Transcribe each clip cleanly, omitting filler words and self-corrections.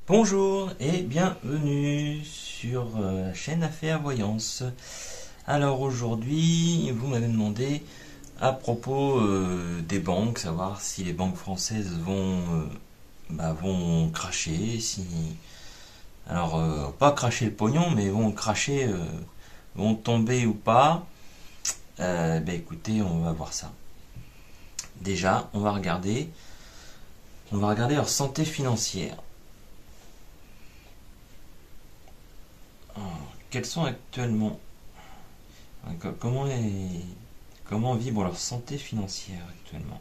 Bonjour et bienvenue sur la chaîne Affaires Voyance. Alors aujourd'hui, vous m'avez demandé à propos des banques, savoir si les banques françaises vont cracher, pas cracher le pognon, mais vont cracher, vont tomber ou pas. Écoutez, on va voir ça. Déjà, on va regarder leur santé financière. Quels sont actuellement, comment vibre leur santé financière actuellement?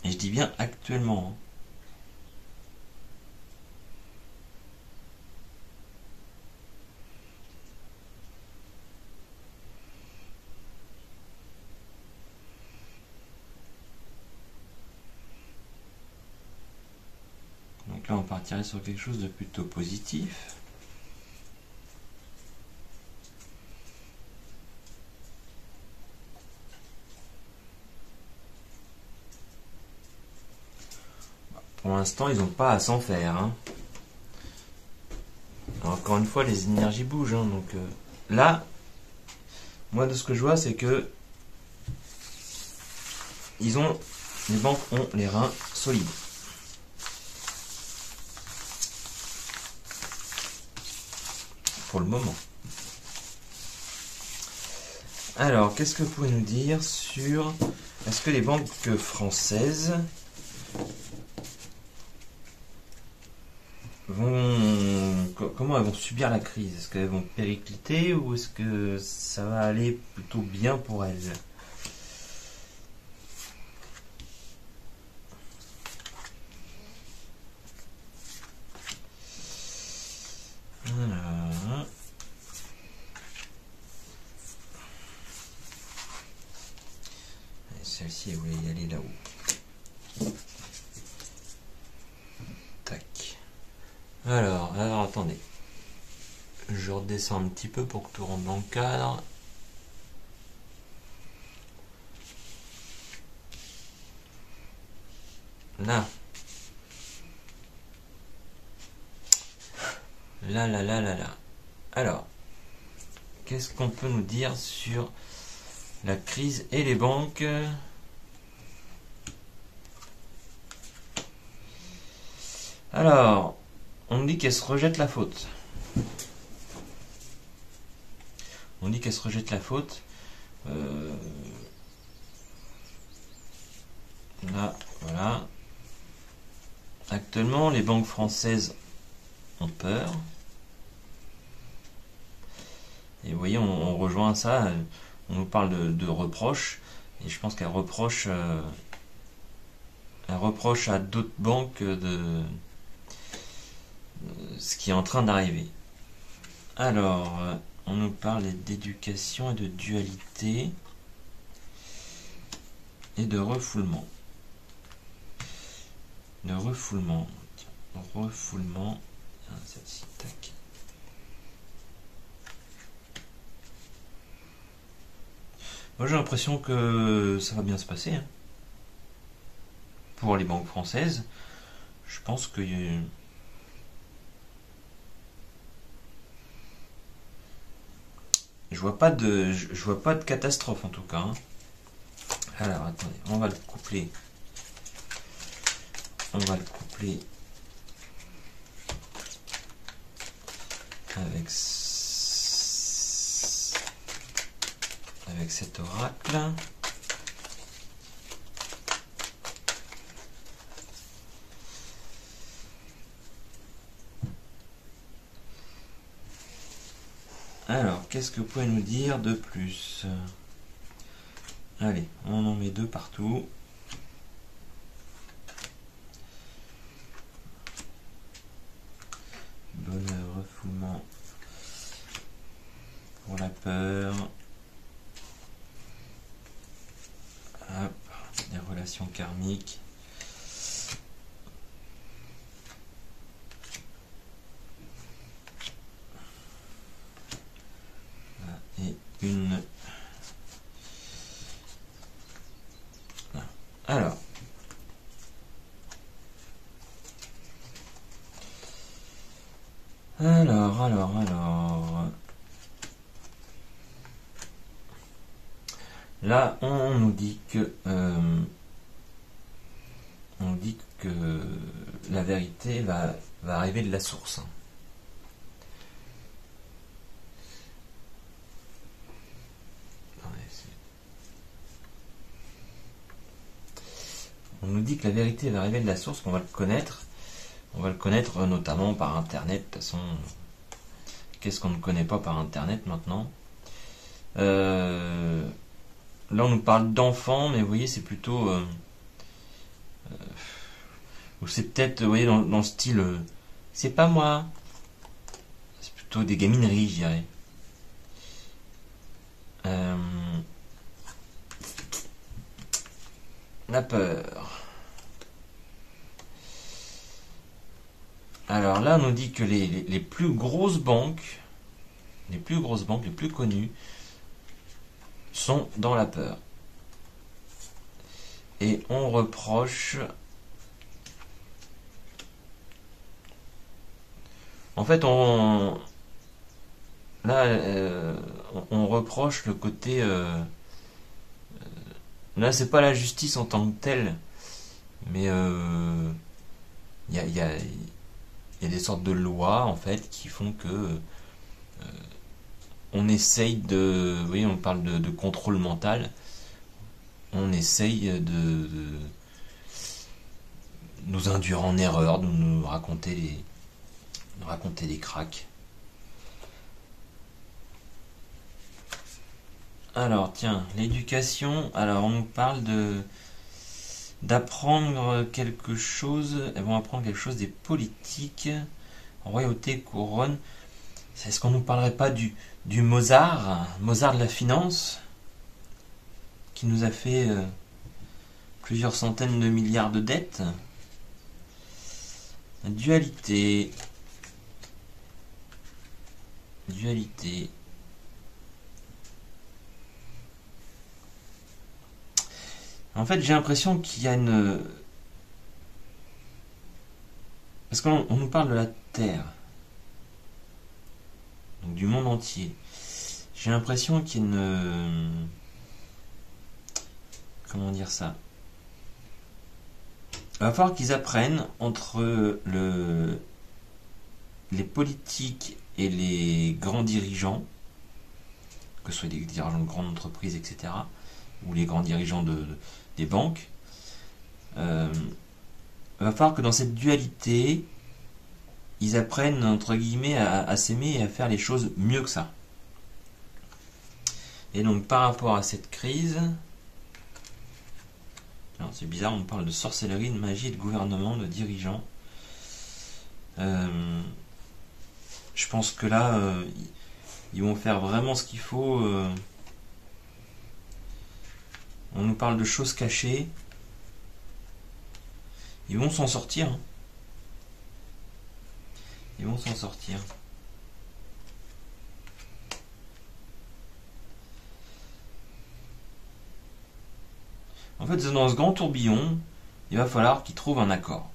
Et je dis bien actuellement. Donc là, on partirait sur quelque chose de plutôt positif. Pour l'instant, ils n'ont pas à s'en faire. Alors, encore une fois, les énergies bougent. Donc là, moi, de ce que je vois, c'est que les banques ont les reins solides. Pour le moment. Alors, qu'est-ce que vous pouvez nous dire sur... Est-ce que les banques françaises comment elles vont subir la crise? Est-ce qu'elles vont péricliter ou est-ce que ça va aller plutôt bien pour elles? Voilà. Celle-ci, elle voulait y aller là-haut. Tac. Alors, attendez. Je redescends un petit peu pour que tout rentre dans le cadre. Là. Là. Alors, qu'est-ce qu'on peut nous dire sur la crise et les banques? Alors, on dit qu'elles se rejettent la faute. Là, voilà. Actuellement, les banques françaises ont peur. Et vous voyez, on rejoint ça. On nous parle de reproches. Et je pense qu'elle reproche à d'autres banques de ce qui est en train d'arriver. Alors, on nous parle d'éducation et de dualité et de refoulement. Refoulement. Celle-ci, tac. Moi, j'ai l'impression que ça va bien se passer. Pour les banques françaises, je pense que je vois pas de catastrophe en tout cas. Alors attendez, on va le coupler avec cet oracle. Alors, qu'est-ce que vous pouvez nous dire de plus? Allez, on en met deux partout. Bonheur, refoulement pour la peur. Hop, des relations karmiques. Et une... Alors, Alors. Là, on nous dit que la vérité va arriver de la source. On nous dit que la vérité va arriver de la source, qu'on va le connaître. On va le connaître notamment par Internet. De toute façon, qu'est-ce qu'on ne connaît pas par Internet maintenant? Là, on nous parle d'enfants, mais vous voyez, c'est plutôt... ou c'est peut-être, vous voyez, dans le style... c'est pas moi. C'est plutôt des gamineries, je dirais. La peur. Alors là, on nous dit que les plus grosses banques, les plus connues, sont dans la peur. Et on reproche... En fait, on reproche le côté... là, c'est pas la justice en tant que telle, mais il y a des sortes de lois, en fait, qui font que on essaye de... Vous voyez, on parle de contrôle mental. On essaye de nous induire en erreur, de nous raconter des cracks. Alors, tiens, l'éducation. Alors, on nous parle d'apprendre quelque chose. Elles vont apprendre quelque chose des politiques. Royauté, couronne. Est-ce qu'on nous parlerait pas du Mozart de la finance, qui nous a fait plusieurs centaines de milliards de dettes? Dualité. En fait, j'ai l'impression qu'il y a une... Parce qu'on nous parle de la Terre, donc du monde entier. J'ai l'impression qu'il y a une... Comment dire ça? Il va falloir qu'ils apprennent entre les politiques et les grands dirigeants, que ce soit des dirigeants de grandes entreprises, etc., ou les grands dirigeants des banques. Il va falloir que dans cette dualité, ils apprennent, entre guillemets, à s'aimer et à faire les choses mieux que ça. Et donc, par rapport à cette crise... Alors, c'est bizarre, on parle de sorcellerie, de magie, de gouvernement, de dirigeants. Je pense que là, ils vont faire vraiment ce qu'il faut. On nous parle de choses cachées. Ils vont s'en sortir. Hein. Ils vont s'en sortir. En fait, dans ce grand tourbillon, il va falloir qu'ils trouvent un accord.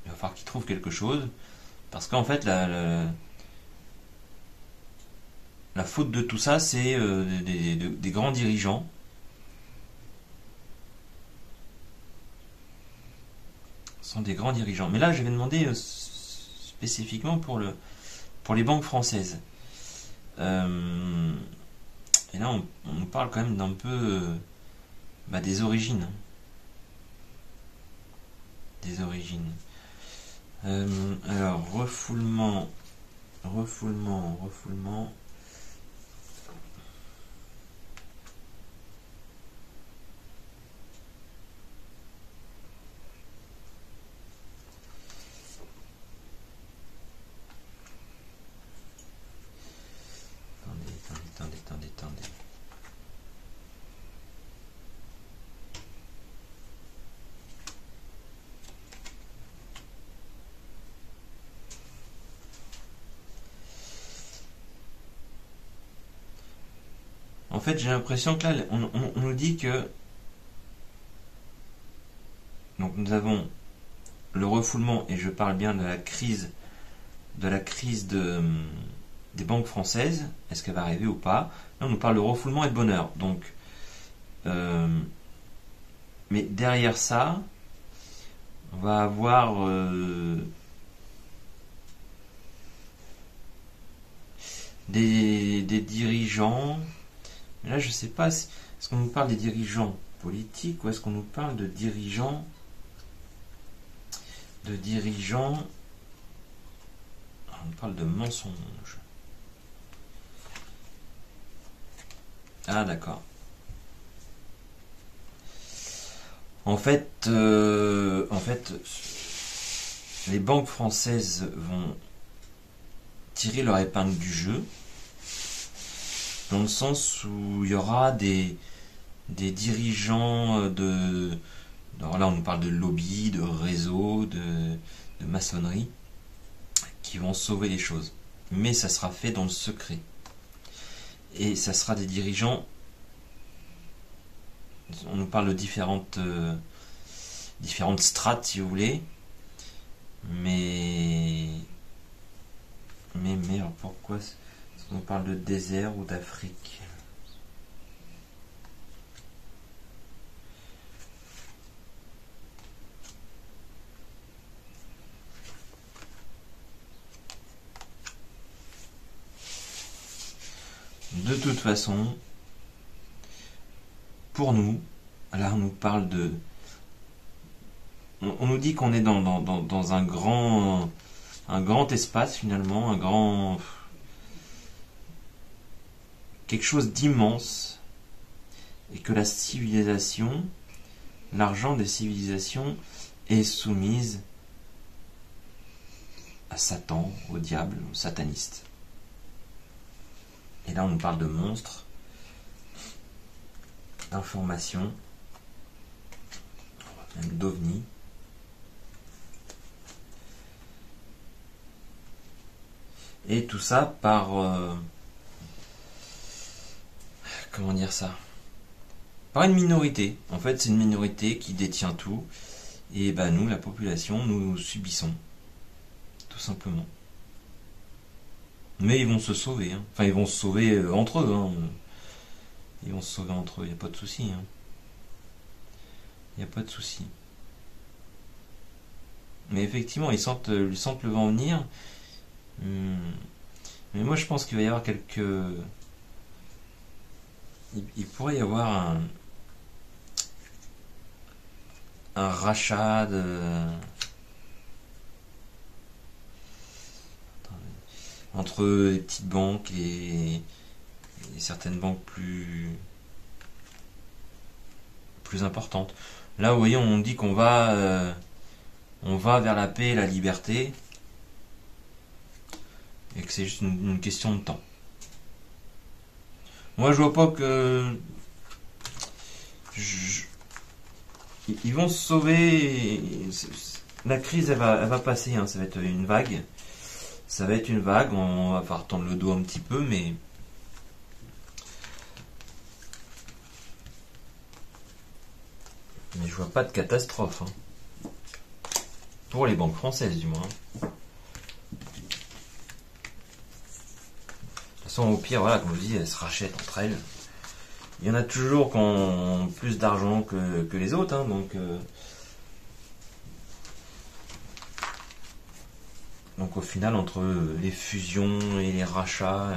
Il va falloir qu'ils trouvent quelque chose. Parce qu'en fait, la faute de tout ça, c'est des grands dirigeants. Ce sont des grands dirigeants. Mais là, je vais demander spécifiquement pour les banques françaises. Et là, on nous parle quand même d'un peu des origines. Des origines. Alors, refoulement. Attendez. En fait, j'ai l'impression que là, on nous dit que... Donc nous avons le refoulement, et je parle bien de la crise de la crise des banques françaises. Est-ce qu'elle va arriver ou pas? Là, on nous parle de refoulement et de bonheur. Donc, mais derrière ça, on va avoir des dirigeants. Là, je sais pas, est-ce qu'on nous parle des dirigeants politiques ou est-ce qu'on nous parle de dirigeants on parle de mensonges. Ah, d'accord. En fait, les banques françaises vont tirer leur épingle du jeu, dans le sens où il y aura des dirigeants de... Alors là, on nous parle de lobby, de réseau, de maçonnerie, qui vont sauver les choses. Mais ça sera fait dans le secret. Et ça sera des dirigeants... On nous parle de différentes strates, si vous voulez. Mais alors pourquoi est-ce qu'on parle de désert ou d'Afrique? De toute façon, pour nous, là on nous parle de... On nous dit qu'on est dans un grand espace finalement, quelque chose d'immense, et que la civilisation, l'argent des civilisations est soumise à Satan, au diable, aux satanistes. Et là on nous parle de monstres, d'informations, même d'ovnis. Et tout ça par... comment dire ça? Par une minorité. En fait, c'est une minorité qui détient tout. Et ben nous, la population, nous subissons. Tout simplement. Mais ils vont se sauver. Hein. Enfin, ils vont se sauver entre eux. Hein. Ils vont se sauver entre eux, il n'y a pas de souci. Hein. Il n'y a pas de souci. Mais effectivement, ils sentent le vent venir. Mais moi, je pense qu'il va y avoir quelques... Il pourrait y avoir un rachat entre les petites banques et certaines banques plus importantes. Là, vous voyez, on dit qu'on va vers la paix et la liberté, et que c'est juste une question de temps. Moi, je vois pas que... Ils vont se sauver. La crise, elle va passer. Hein. Ça va être une vague. On va falloir tendre le dos un petit peu, mais... Mais je vois pas de catastrophe. Hein. Pour les banques françaises, du moins. De toute façon, au pire, voilà, comme je dis, elles se rachètent entre elles. Il y en a toujours qui ont plus d'argent que les autres, hein, donc au final, entre les fusions et les rachats,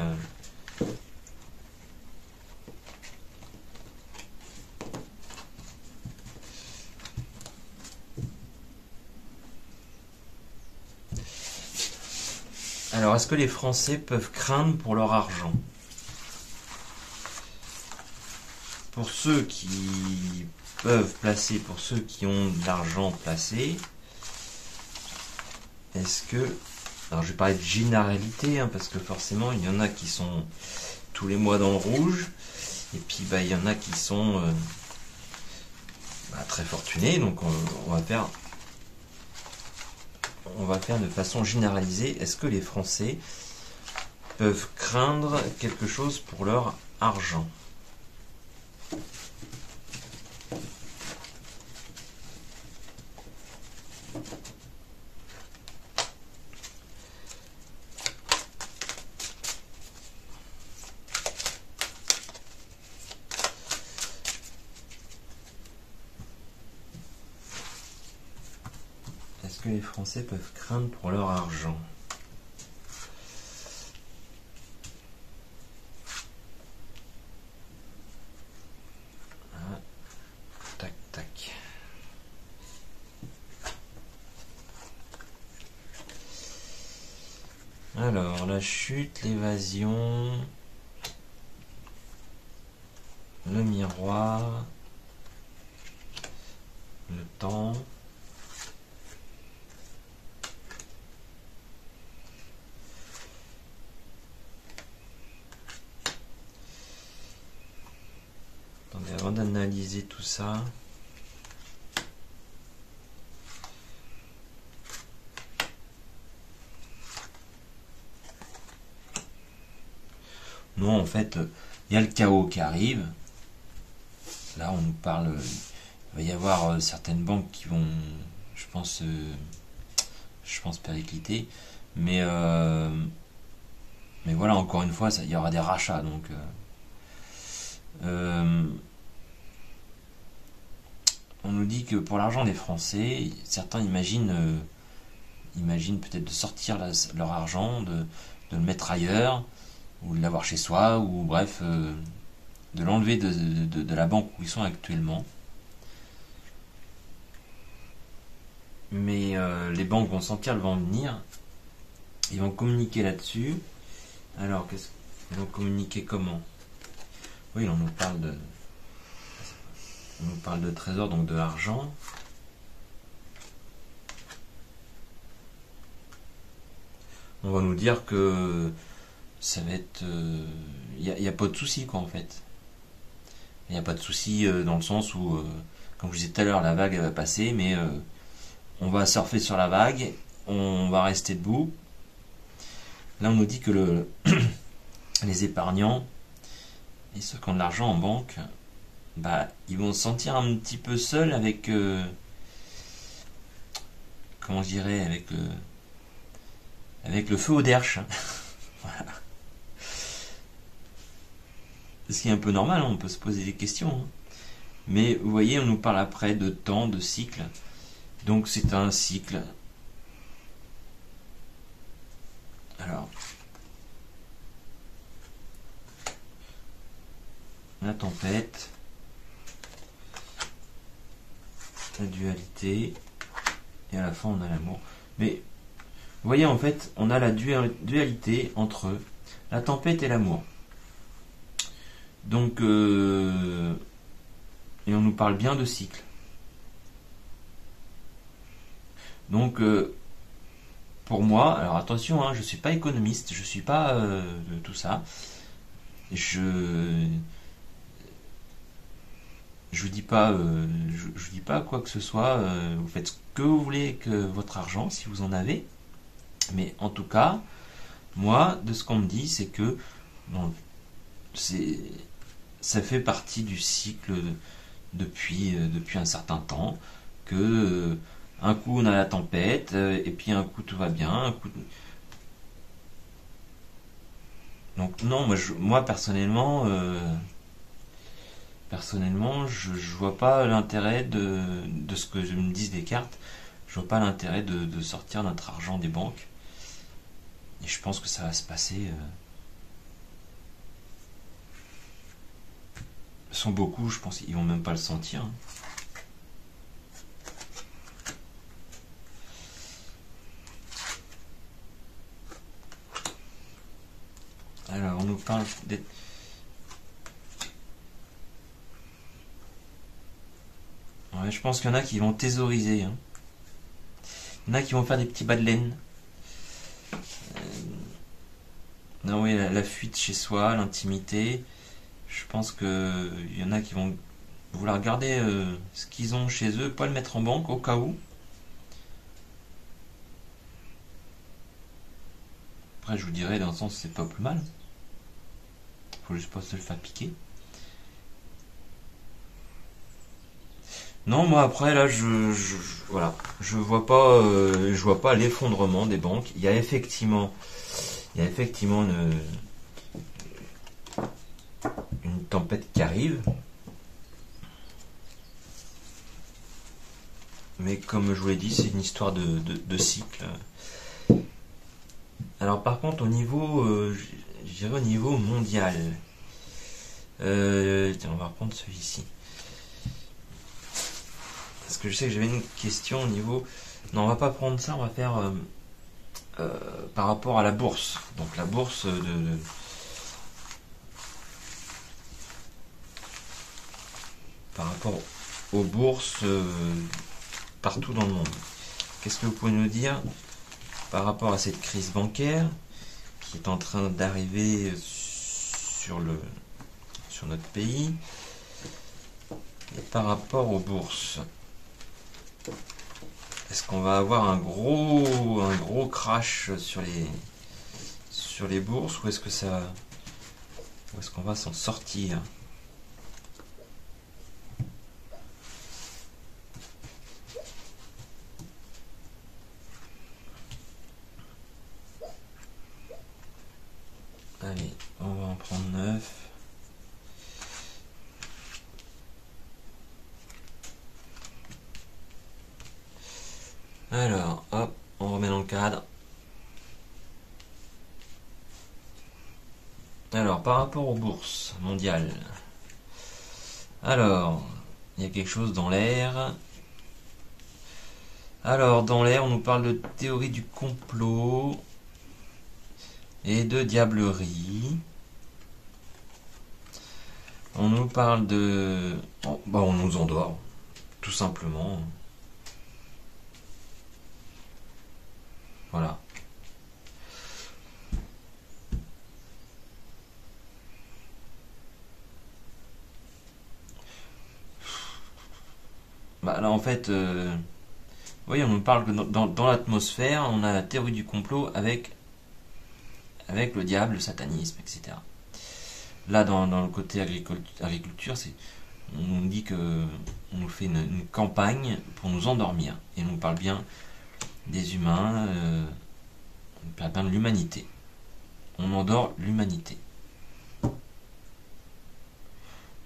alors est-ce que les Français peuvent craindre pour leur argent? Pour ceux qui peuvent placer, pour ceux qui ont de l'argent placé, est-ce que... Alors je vais parler de généralité, hein, parce que forcément il y en a qui sont tous les mois dans le rouge, et puis il y en a qui sont très fortunés, donc on va faire de façon généralisée. Est-ce que les Français peuvent craindre quelque chose pour leur argent? que les Français peuvent craindre pour leur argent? Ah, tac, tac. Alors, la chute, l'évasion, le miroir, le temps. Attendez, avant d'analyser tout ça. Non, en fait, il y a le chaos qui arrive. Là, on nous parle. Il va y avoir certaines banques qui vont, je pense péricliter. Mais voilà, encore une fois, il y aura des rachats. Donc, on nous dit que pour l'argent des Français, certains imaginent peut-être de sortir leur argent, de le mettre ailleurs, ou de l'avoir chez soi, ou bref, de l'enlever de la banque où ils sont actuellement. Mais les banques vont sentir le vent venir, ils vont communiquer là-dessus. Alors, ils vont communiquer comment? Oui, on nous parle de trésor, donc de l'argent. On va nous dire que ça va être... Il n'y a pas de souci, quoi, en fait. Il n'y a pas de souci dans le sens où, comme je vous disais tout à l'heure, la vague elle va passer, mais on va surfer sur la vague, on va rester debout. Là, on nous dit que les épargnants et ceux qui ont de l'argent en banque, bah, ils vont se sentir un petit peu seuls avec... comment je dirais, avec le feu au derche. Voilà. Ce qui est un peu normal, hein, on peut se poser des questions. Hein. Mais vous voyez, on nous parle après de temps, de cycle. Donc c'est un cycle. Alors, la tempête, la dualité, et à la fin on a l'amour. Mais vous voyez, en fait, on a la dualité entre la tempête et l'amour. Donc, et on nous parle bien de cycle. Donc, pour moi, alors attention, hein, je ne suis pas économiste, je ne suis pas de tout ça. Je vous dis pas, je vous dis pas quoi que ce soit. Vous faites ce que vous voulez avec votre argent, si vous en avez. Mais en tout cas, moi, de ce qu'on me dit, c'est que bon, ça fait partie du cycle depuis un certain temps, que un coup on a la tempête, et puis un coup tout va bien, donc non, moi personnellement, je vois pas l'intérêt de ce que je me dise des cartes. Je vois pas l'intérêt de sortir notre argent des banques. Et je pense que ça va se passer. Sont beaucoup, je pense qu'ils vont même pas le sentir. Hein. Alors, on nous parle d'être... Ouais, je pense qu'il y en a qui vont thésauriser. Hein. Il y en a qui vont faire des petits bas de laine. Non, oui, la fuite chez soi, l'intimité. Je pense que il y en a qui vont vouloir garder ce qu'ils ont chez eux, pas le mettre en banque au cas où. Après, je vous dirais, dans le sens, c'est pas plus mal. Faut juste pas se le faire piquer. Non, moi après là, voilà, je vois pas l'effondrement des banques. Il y a effectivement une tempête qui arrive, Mais comme je vous l'ai dit, c'est une histoire de cycle. Alors par contre, au niveau, je dirais au niveau mondial, tiens, on va reprendre celui-ci. Parce que je sais que j'avais une question au niveau... Non, on va pas prendre ça, on va faire par rapport à la bourse. Donc la bourse par rapport aux bourses partout dans le monde. Qu'est-ce que vous pouvez nous dire par rapport à cette crise bancaire qui est en train d'arriver sur notre pays et par rapport aux bourses? Est-ce qu'on va avoir un gros crash sur les bourses, ou est-ce qu'on va s'en sortir? Allez, on va en prendre 9. Alors, hop, on remet dans le cadre. Alors, par rapport aux bourses mondiales. Alors, il y a quelque chose dans l'air. Alors, dans l'air, on nous parle de théorie du complot et de diablerie. On nous parle de... Oh, bah, on nous endort, tout simplement. Voilà. Bah là en fait, oui, on nous parle que dans l'atmosphère, on a la théorie du complot avec le diable, le satanisme, etc. Là, dans le côté agriculture, on nous dit que on nous fait une campagne pour nous endormir. Et on nous parle bien des humains, on parle bien de l'humanité. On endort l'humanité.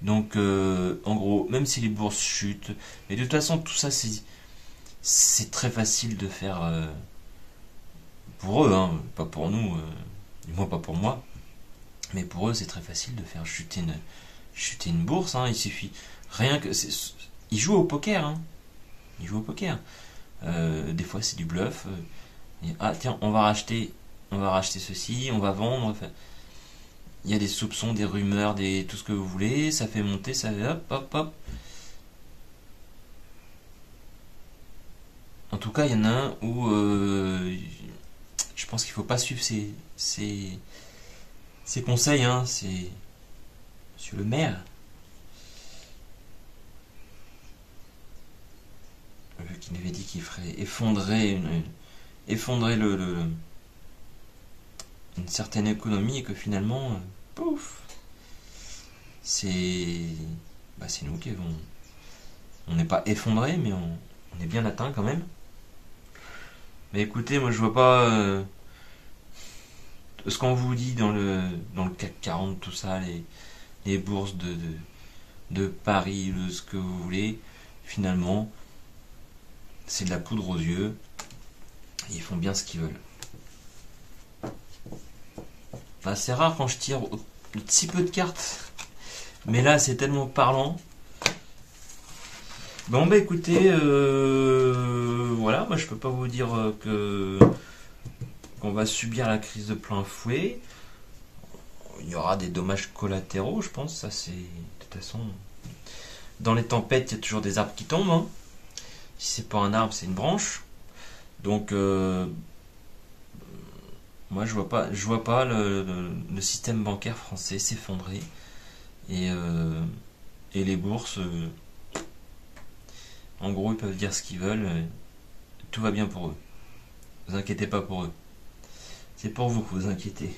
Donc, en gros, même si les bourses chutent, mais de toute façon, tout ça, c'est très facile de faire pour eux, hein, pas pour nous, du moins pas pour moi, mais pour eux, c'est très facile de faire chuter une bourse. Hein, il suffit rien que, ils jouent au poker, hein, ils jouent au poker. Des fois, c'est du bluff. Ah tiens, on va racheter ceci, on va vendre. Il y a des soupçons, des rumeurs, tout ce que vous voulez, ça fait monter, ça fait hop, hop, hop. En tout cas, il y en a un où je pense qu'il ne faut pas suivre ses conseils, hein. C'est Monsieur le maire qui m'avait dit qu'il ferait effondrer une certaine économie, et que finalement, pouf, c'est nous qui avons... On n'est pas effondré, mais on est bien atteint quand même. Mais écoutez, moi je vois pas ce qu'on vous dit dans le CAC 40, tout ça, les bourses de Paris, ce que vous voulez. Finalement, c'est de la poudre aux yeux. Et ils font bien ce qu'ils veulent. Bah, c'est rare quand je tire si peu de cartes. Mais là, c'est tellement parlant. Bon, bah écoutez, voilà, moi je peux pas vous dire qu'on va subir la crise de plein fouet. Il y aura des dommages collatéraux, je pense. Ça, c'est... De toute façon, dans les tempêtes, il y a toujours des arbres qui tombent. Hein. Si c'est pas un arbre, c'est une branche. Donc, moi, je vois pas le système bancaire français s'effondrer. Et les bourses, en gros, ils peuvent dire ce qu'ils veulent. Tout va bien pour eux. Ne vous inquiétez pas pour eux. C'est pour vous que vous inquiétez.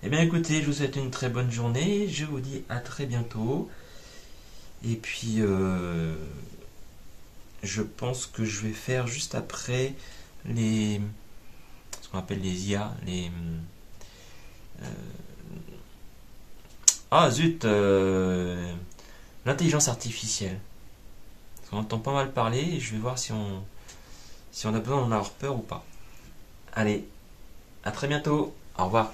Eh bien, écoutez, je vous souhaite une très bonne journée. Je vous dis à très bientôt. Et puis, je pense que je vais faire juste après ce qu'on appelle les IA, ah zut, l'intelligence artificielle. qu'on entend pas mal parler et je vais voir si on a besoin d'en avoir peur ou pas. Allez, à très bientôt. Au revoir.